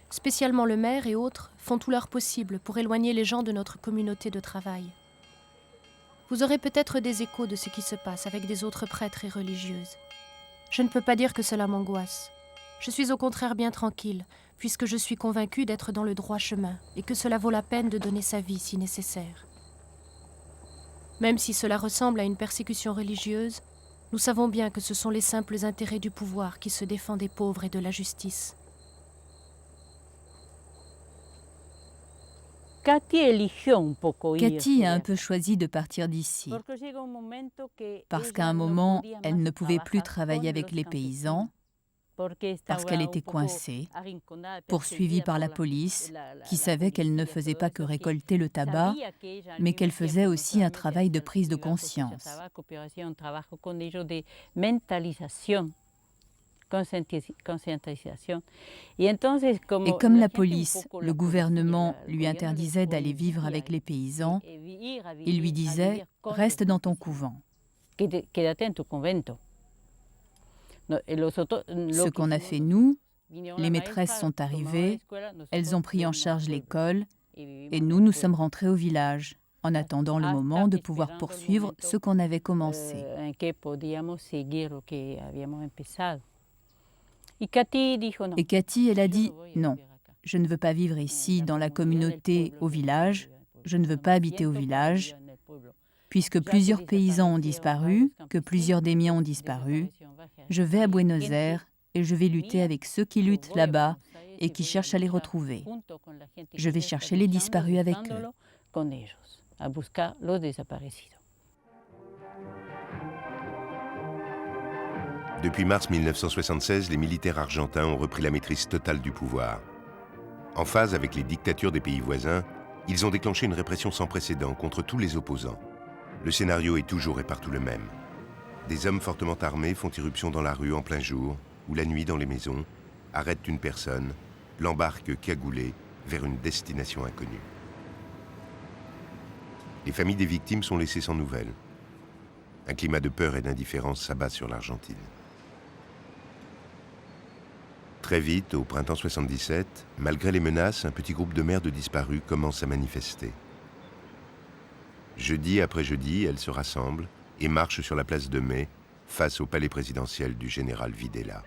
Spécialement le maire et autres font tout leur possible pour éloigner les gens de notre communauté de travail. Vous aurez peut-être des échos de ce qui se passe avec des autres prêtres et religieuses. Je ne peux pas dire que cela m'angoisse. Je suis au contraire bien tranquille, puisque je suis convaincue d'être dans le droit chemin et que cela vaut la peine de donner sa vie si nécessaire. Même si cela ressemble à une persécution religieuse, nous savons bien que ce sont les simples intérêts du pouvoir qui se défendent des pauvres et de la justice. Cathy a un peu choisi de partir d'ici, parce qu'à un moment, elle ne pouvait plus travailler avec les paysans, parce qu'elle était coincée, poursuivie par la police, qui savait qu'elle ne faisait pas que récolter le tabac, mais qu'elle faisait aussi un travail de prise de conscience. Et comme la police, le gouvernement lui interdisait d'aller vivre avec les paysans, il lui disait « Reste dans ton couvent ». Ce qu'on a fait nous, les maîtresses sont arrivées, elles ont pris en charge l'école et nous sommes rentrés au village en attendant le moment de pouvoir poursuivre ce qu'on avait commencé. Et Cathy, elle a dit « Non, je ne veux pas vivre ici dans la communauté au village, je ne veux pas habiter au village, puisque plusieurs paysans ont disparu, que plusieurs des miens ont disparu, je vais à Buenos Aires et je vais lutter avec ceux qui luttent là-bas et qui cherchent à les retrouver. Je vais chercher les disparus avec eux. » Depuis mars 1976, les militaires argentins ont repris la maîtrise totale du pouvoir. En phase avec les dictatures des pays voisins, ils ont déclenché une répression sans précédent contre tous les opposants. Le scénario est toujours et partout le même. Des hommes fortement armés font irruption dans la rue en plein jour ou la nuit dans les maisons, arrêtent une personne, l'embarquent cagoulée vers une destination inconnue. Les familles des victimes sont laissées sans nouvelles. Un climat de peur et d'indifférence s'abat sur l'Argentine. Très vite, au printemps 77, malgré les menaces, un petit groupe de mères de disparus commence à manifester. Jeudi après jeudi, elles se rassemblent et marchent sur la place de Mai, face au palais présidentiel du général Videla.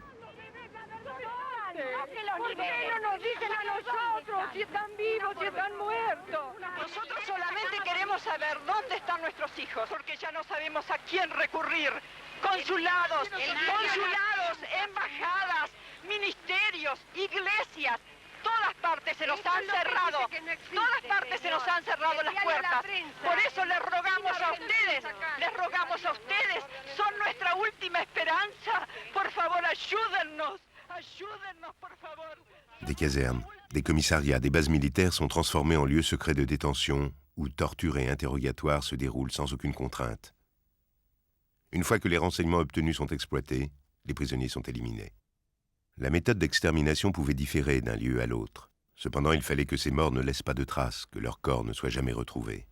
Nosotros solamente queremos saber dónde están nuestros hijos, porque ya no sabemos a quién recurrir. Consulados, embajadas, ministerios, iglesias, todas partes se nos han cerrado, todas partes se nos han cerrado las puertas. Por eso les rogamos a ustedes, son nuestra última esperanza. Por favor, ayúdennos, por favor. Des casernes, des commissariats, des bases militaires sont transformés en lieux secrets de détention où torture et interrogatoire se déroulent sans aucune contrainte. Une fois que les renseignements obtenus sont exploités, les prisonniers sont éliminés. La méthode d'extermination pouvait différer d'un lieu à l'autre. Cependant, il fallait que ces morts ne laissent pas de traces, que leurs corps ne soient jamais retrouvés.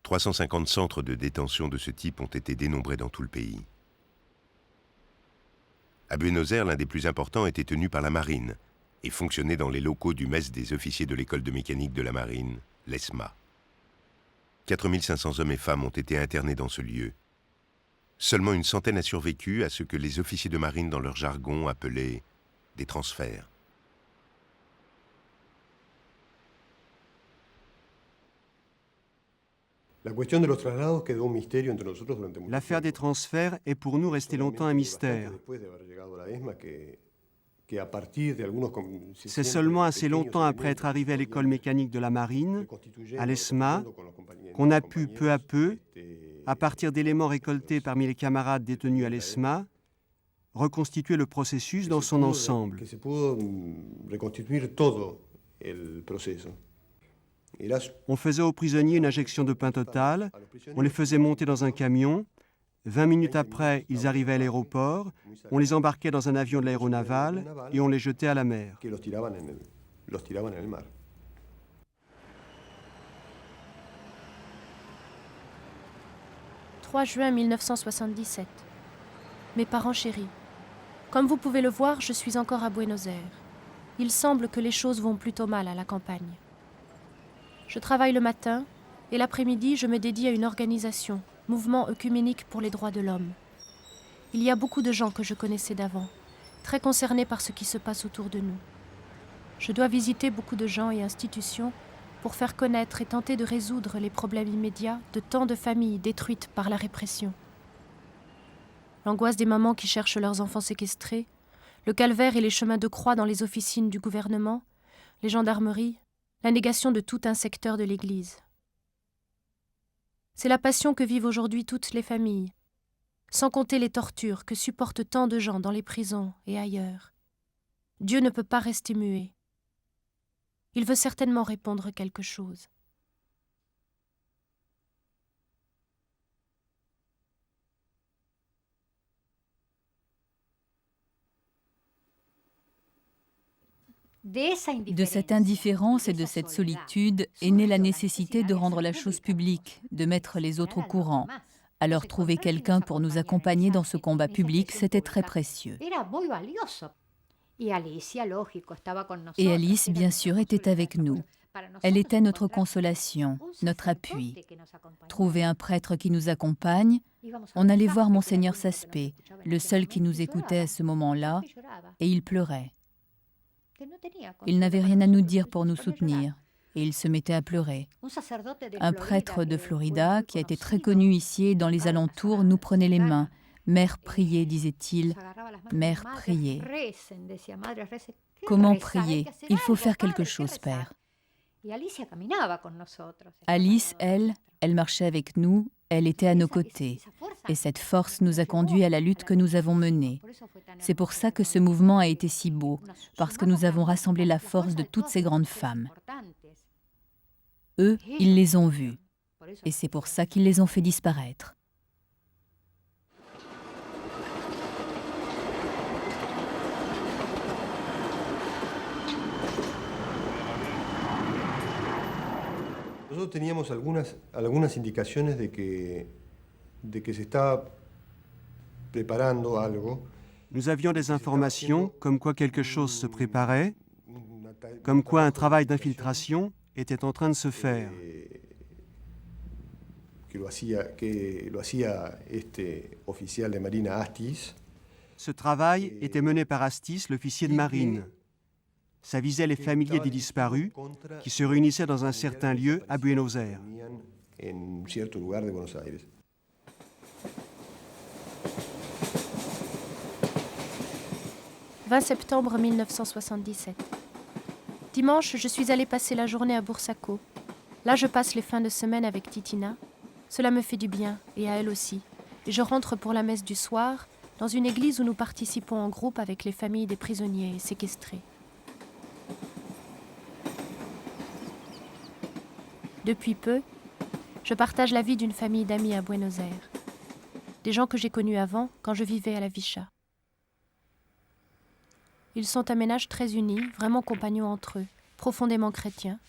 350 centres de détention de ce type ont été dénombrés dans tout le pays. À Buenos Aires, l'un des plus importants était tenu par la marine et fonctionnait dans les locaux du mess des officiers de l'école de mécanique de la marine, l'ESMA. 4500 hommes et femmes ont été internés dans ce lieu. Seulement une centaine a survécu à ce que les officiers de marine dans leur jargon appelaient des transferts. L'affaire des transferts est pour nous restée longtemps un mystère. C'est seulement assez longtemps après être arrivé à l'école mécanique de la marine, à l'ESMA, qu'on a pu peu à peu, à partir d'éléments récoltés parmi les camarades détenus à l'ESMA, reconstituer le processus dans son ensemble. On faisait aux prisonniers une injection de pain total, on les faisait monter dans un camion, 20 minutes après, ils arrivaient à l'aéroport, on les embarquait dans un avion de l'aéronavale et on les jetait à la mer. 3 juin 1977. Mes parents chéris. Comme vous pouvez le voir, je suis encore à Buenos Aires. Il semble que les choses vont plutôt mal à la campagne. Je travaille le matin et l'après-midi, je me dédie à une organisation, Mouvement œcuménique pour les droits de l'homme. Il y a beaucoup de gens que je connaissais d'avant, très concernés par ce qui se passe autour de nous. Je dois visiter beaucoup de gens et institutions pour faire connaître et tenter de résoudre les problèmes immédiats de tant de familles détruites par la répression. L'angoisse des mamans qui cherchent leurs enfants séquestrés, le calvaire et les chemins de croix dans les officines du gouvernement, les gendarmeries, la négation de tout un secteur de l'Église. C'est la passion que vivent aujourd'hui toutes les familles, sans compter les tortures que supportent tant de gens dans les prisons et ailleurs. Dieu ne peut pas rester muet. Il veut certainement répondre quelque chose. De cette indifférence et de cette solitude est née la nécessité de rendre la chose publique, de mettre les autres au courant. Alors trouver quelqu'un pour nous accompagner dans ce combat public, c'était très précieux. Et Alice, bien sûr, était avec nous. Elle était notre consolation, notre appui. Trouver un prêtre qui nous accompagne, on allait voir Monseigneur Saspé, le seul qui nous écoutait à ce moment-là, et il pleurait. Il n'avait rien à nous dire pour nous soutenir, et il se mettait à pleurer. Un prêtre de Florida, qui a été très connu ici et dans les alentours, nous prenait les mains. « Mère, priez », disait-il. « Mère, priez. » Comment prier? Il faut faire quelque chose, Père. Alice, elle marchait avec nous, elle était à nos côtés. Et cette force nous a conduits à la lutte que nous avons menée. C'est pour ça que ce mouvement a été si beau, parce que nous avons rassemblé la force de toutes ces grandes femmes. Eux, ils les ont vues. Et c'est pour ça qu'ils les ont fait disparaître. Nosotros teníamos algunas indicaciones de que se está preparando algo. Nous avions des informations comme quoi quelque chose se préparait, comme quoi un travail d'infiltration était en train de se faire. Que lo hacía oficial de marina Astis. Ce travail était mené par Astis, l'officier de marine. Ça visait les familiers des disparus qui se réunissaient dans un certain lieu à Buenos Aires. 20 septembre 1977. Dimanche, je suis allée passer la journée à Bursaco. Là, je passe les fins de semaine avec Titina. Cela me fait du bien, et à elle aussi. Et je rentre pour la messe du soir, dans une église où nous participons en groupe avec les familles des prisonniers séquestrés. Depuis peu, je partage la vie d'une famille d'amis à Buenos Aires. Des gens que j'ai connus avant, quand je vivais à la Vicha. Ils sont un ménage très uni, vraiment compagnons entre eux, profondément chrétiens.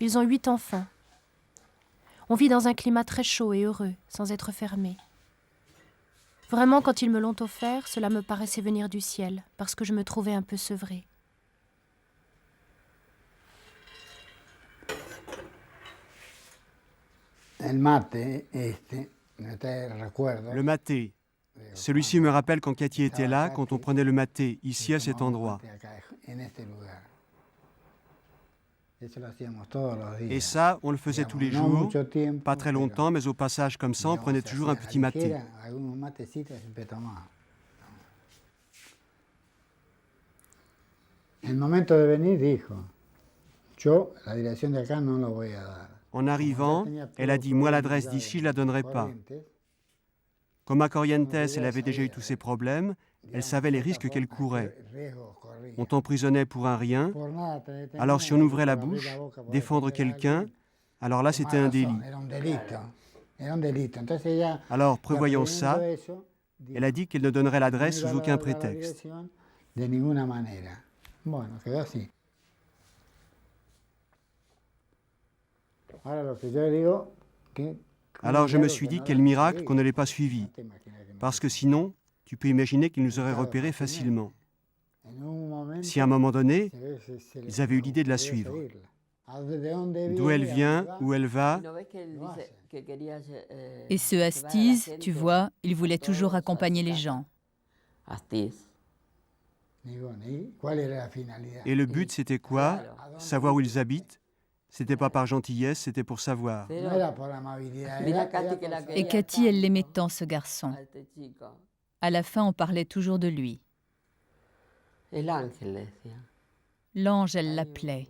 Ils ont 8 enfants. On vit dans un climat très chaud et heureux, sans être fermé. Vraiment, quand ils me l'ont offert, cela me paraissait venir du ciel, parce que je me trouvais un peu sevrée. Le maté. Celui-ci me rappelle quand Cathy était là, quand on prenait le maté, ici à cet endroit. Et ça, on le faisait tous les jours, pas très longtemps, mais au passage comme ça, on prenait toujours un petit maté. En arrivant, elle a dit « Moi, l'adresse d'ici, je ne la donnerai pas ». Comme à Corrientes, elle avait déjà eu tous ces problèmes, elle savait les risques qu'elle courait. On t'emprisonnait pour un rien, alors si on ouvrait la bouche, défendre quelqu'un, alors là, c'était un délit. Alors, prévoyant ça, elle a dit qu'elle ne donnerait l'adresse sous aucun prétexte. Alors je me suis dit, quel miracle qu'on ne l'ait pas suivi, parce que sinon, tu peux imaginer qu'ils nous auraient repérés facilement. Si à un moment donné, ils avaient eu l'idée de la suivre. D'où elle vient, où elle va. Et ce Astiz, tu vois, il voulait toujours accompagner les gens. Et le but, c'était quoi? Savoir où ils habitent. C'était pas par gentillesse, c'était pour savoir. Et Cathy, elle l'aimait tant, ce garçon. À la fin, on parlait toujours de lui. L'ange, elle l'appelait.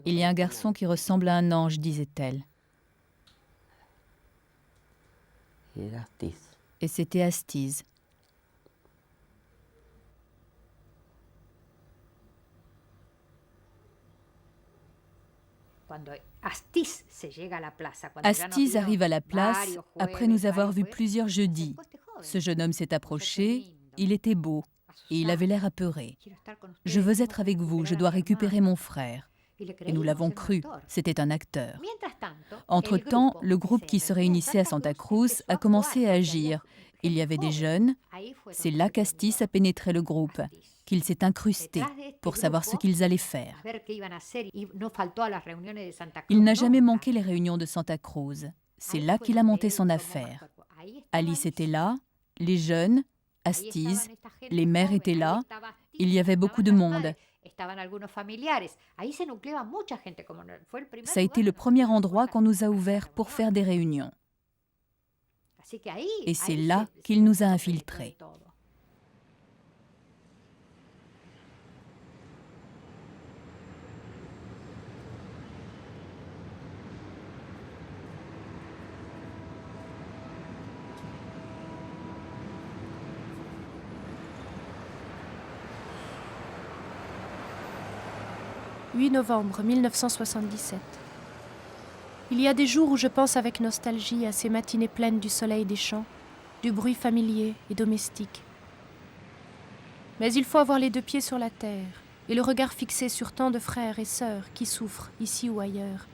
Il y a un garçon qui ressemble à un ange, disait-elle. Et c'était Astiz. Astiz arrive à la place après nous avoir vus plusieurs jeudis. Ce jeune homme s'est approché, il était beau. et il avait l'air apeuré. « Je veux être avec vous, je dois récupérer mon frère. » Et nous l'avons cru, c'était un acteur. Entre-temps, le groupe qui se réunissait à Santa Cruz a commencé à agir. Il y avait des jeunes. C'est là qu'Astiz a pénétré le groupe, qu'il s'est incrusté pour savoir ce qu'ils allaient faire. Il n'a jamais manqué les réunions de Santa Cruz. C'est là qu'il a monté son affaire. Alice était là, les jeunes, Astiz, les mères étaient là. Il y avait beaucoup de monde. Ça a été le premier endroit qu'on nous a ouvert pour faire des réunions. Et c'est là qu'il nous a infiltrés. « 8 novembre 1977. Il y a des jours où je pense avec nostalgie à ces matinées pleines du soleil des champs, du bruit familier et domestique. Mais il faut avoir les deux pieds sur la terre et le regard fixé sur tant de frères et sœurs qui souffrent ici ou ailleurs,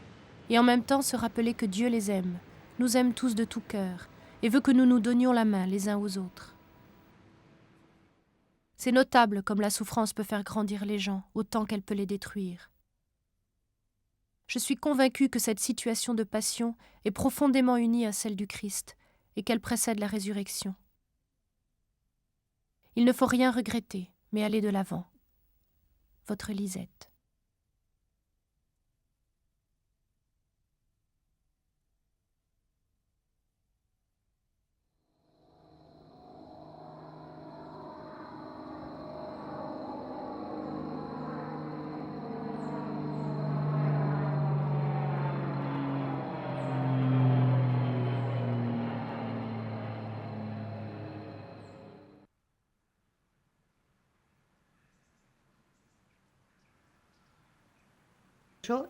et en même temps se rappeler que Dieu les aime, nous aime tous de tout cœur, et veut que nous nous donnions la main les uns aux autres. C'est notable comme la souffrance peut faire grandir les gens, autant qu'elle peut les détruire. Je suis convaincue que cette situation de passion est profondément unie à celle du Christ et qu'elle précède la résurrection. Il ne faut rien regretter, mais aller de l'avant. Votre Lisette.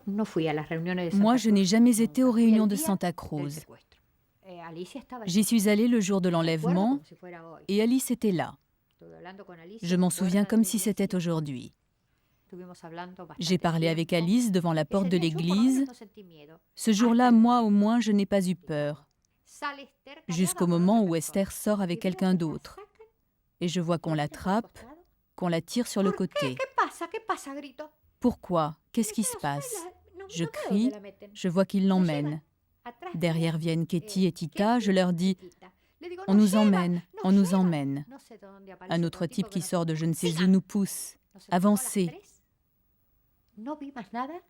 Moi, je n'ai jamais été aux réunions de Santa Cruz. J'y suis allée le jour de l'enlèvement et Alice était là. Je m'en souviens comme si c'était aujourd'hui. J'ai parlé avec Alice devant la porte de l'église. Ce jour-là, moi au moins, je n'ai pas eu peur. Jusqu'au moment où Esther sort avec quelqu'un d'autre. Et je vois qu'on l'attrape, qu'on la tire sur le côté. Pourquoi? Qu'est-ce qui se passe? Je crie, je vois qu'ils l'emmènent. Derrière viennent Ketty et Tita, je leur dis « On nous emmène, on nous emmène ». Un autre type qui sort de je ne sais où nous pousse. « Avancez ».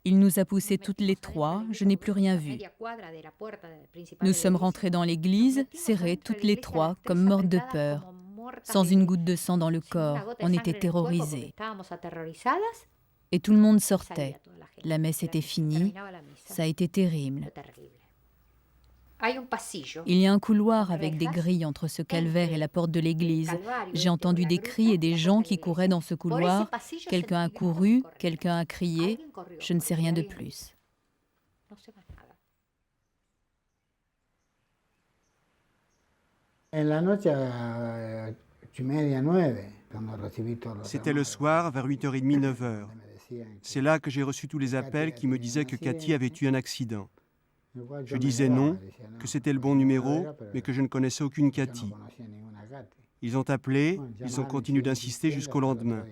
Il nous a poussés toutes les trois, je n'ai plus rien vu. Nous sommes rentrés dans l'église, serrés toutes les trois, comme mortes de peur. Sans une goutte de sang dans le corps, on était terrorisés. Et tout le monde sortait. La messe était finie. Ça a été terrible. Il y a un couloir avec des grilles entre ce calvaire et la porte de l'église. J'ai entendu des cris et des gens qui couraient dans ce couloir. Quelqu'un a couru, quelqu'un a crié. Je ne sais rien de plus. C'était le soir, vers 8h30, 9h. C'est là que j'ai reçu tous les appels qui me disaient que Cathy avait eu un accident. Je disais non, que c'était le bon numéro, mais que je ne connaissais aucune Cathy. Ils ont appelé, ils ont continué d'insister jusqu'au lendemain.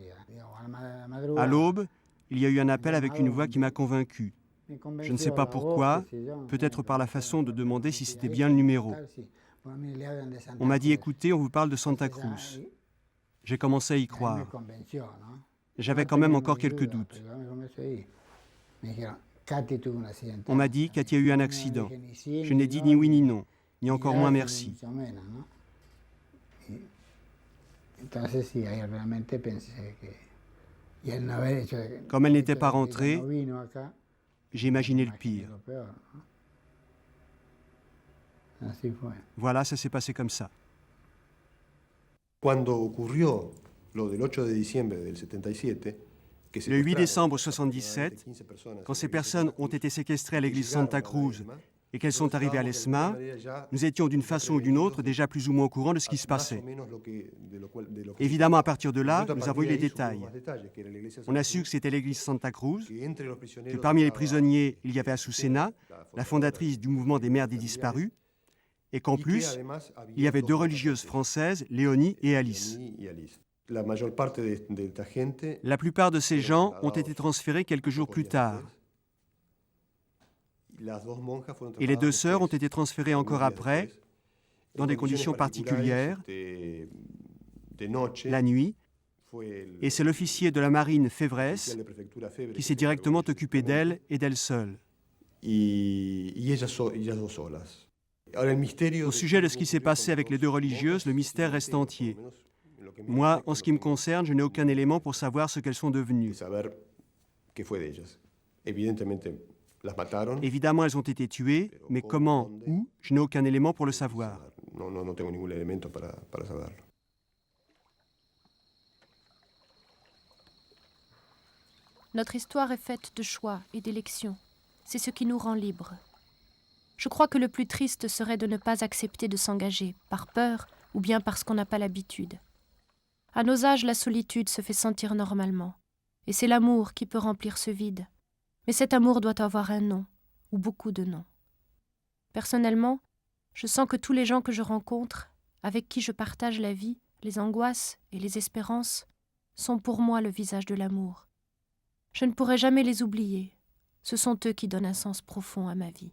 À l'aube, il y a eu un appel avec une voix qui m'a convaincu. Je ne sais pas pourquoi, peut-être par la façon de demander si c'était bien le numéro. On m'a dit « Écoutez, on vous parle de Santa Cruz ». J'ai commencé à y croire. J'avais quand même encore quelques doutes. On m'a dit « Cathy a eu un accident ». Je n'ai dit ni oui ni non, ni encore moins merci. Comme elle n'était pas rentrée, j'ai imaginé le pire. Voilà, ça s'est passé comme ça. Le 8 décembre 1977, quand ces personnes ont été séquestrées à l'église Santa Cruz et qu'elles sont arrivées à l'ESMA, nous étions d'une façon ou d'une autre déjà plus ou moins au courant de ce qui se passait. Évidemment, à partir de là, nous avons eu les détails. On a su que c'était l'église Santa Cruz, que parmi les prisonniers, il y avait Azucena, la fondatrice du mouvement des Mères des Disparus, et qu'en plus, il y avait 2 religieuses françaises, Léonie et Alice. La plupart de ces gens ont été transférés quelques jours plus tard. Et les 2 sœurs ont été transférées encore après, dans des conditions particulières, la nuit, et c'est l'officier de la marine Febres qui s'est directement occupé d'elles et d'elles seules. Au sujet de ce qui s'est passé avec les 2 religieuses, le mystère reste entier. Moi, en ce qui me concerne, je n'ai aucun élément pour savoir ce qu'elles sont devenues. Évidemment, elles ont été tuées, mais comment, où, je n'ai aucun élément pour le savoir. Notre histoire est faite de choix et d'élections. C'est ce qui nous rend libres. Je crois que le plus triste serait de ne pas accepter de s'engager, par peur ou bien parce qu'on n'a pas l'habitude. À nos âges, la solitude se fait sentir normalement, et c'est l'amour qui peut remplir ce vide. Mais cet amour doit avoir un nom, ou beaucoup de noms. Personnellement, je sens que tous les gens que je rencontre, avec qui je partage la vie, les angoisses et les espérances, sont pour moi le visage de l'amour. Je ne pourrai jamais les oublier. Ce sont eux qui donnent un sens profond à ma vie.